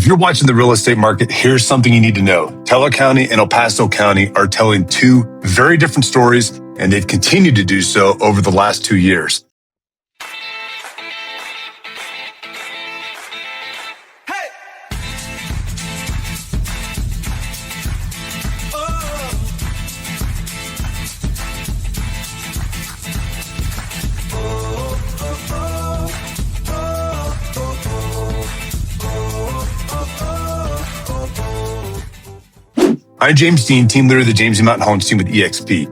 you're watching the real estate market, here's something you need to know. Teller County and El Paso County are telling two very different stories, and they've continued to do so over the last 2 years. I'm James Dean, team leader of the James E. Mountain Homes team with EXP.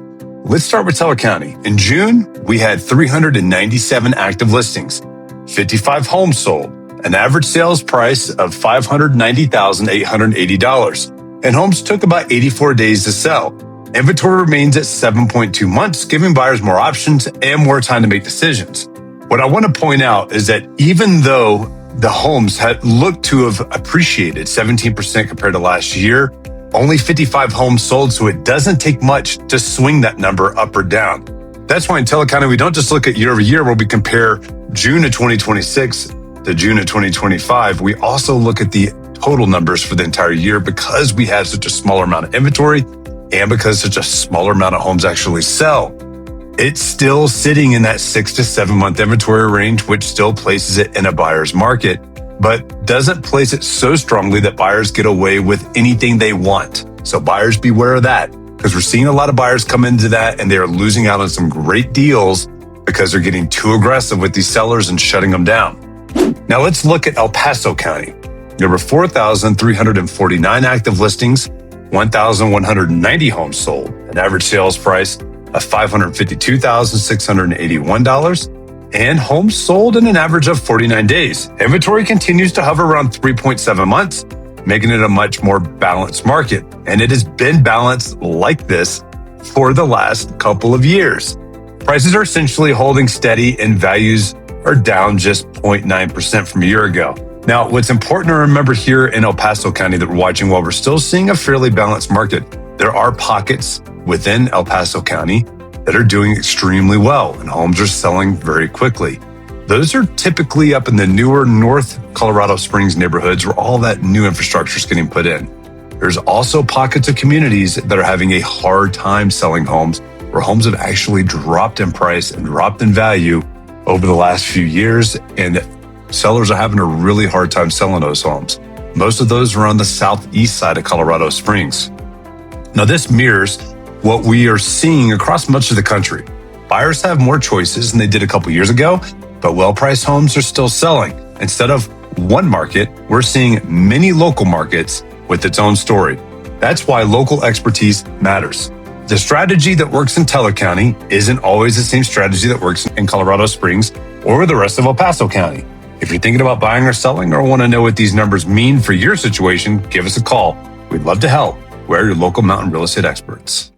Let's start with Teller County. In June, we had 397 active listings, 55 homes sold, an average sales price of $590,880, and homes took about 84 days to sell. Inventory remains at 7.2 months, giving buyers more options and more time to make decisions. What I want to point out is that even though the homes had looked to have appreciated 17% compared to last year, only 55 homes sold, so it doesn't take much to swing that number up or down. That's why in Teller County, we don't just look at year over year where we compare June of 2026 to June of 2025. We also look at the total numbers for the entire year because we have such a smaller amount of inventory and because such a smaller amount of homes actually sell. It's still sitting in that 6 to 7 month inventory range, which still places it in a buyer's market, but doesn't place it so strongly that buyers get away with anything they want. So buyers beware of that, because we're seeing a lot of buyers come into that and they are losing out on some great deals because they're getting too aggressive with these sellers and shutting them down. Now let's look at El Paso County. There were 4,349 active listings, 1,190 homes sold, an average sales price of $552,681, and homes sold in an average of 49 days. Inventory continues to hover around 3.7 months, making it a much more balanced market. And it has been balanced like this for the last couple of years. Prices are essentially holding steady and values are down just 0.9% from a year ago. Now, what's important to remember here in El Paso County that we're watching, while we're still seeing a fairly balanced market, there are pockets within El Paso County that are doing extremely well and homes are selling very quickly. Those are typically up in the newer North Colorado Springs neighborhoods where all that new infrastructure is getting put in. There's also pockets of communities that are having a hard time selling homes, where homes have actually dropped in price and dropped in value over the last few years, and sellers are having a really hard time selling those homes. Most of those are on the southeast side of Colorado Springs. Now, this mirrors what we are seeing across much of the country. Buyers have more choices than they did a couple years ago, but well-priced homes are still selling. Instead of one market, we're seeing many local markets with its own story. That's why local expertise matters. The strategy that works in Teller County isn't always the same strategy that works in Colorado Springs or the rest of El Paso County. If you're thinking about buying or selling or want to know what these numbers mean for your situation, give us a call. We'd love to help. We're your local mountain real estate experts.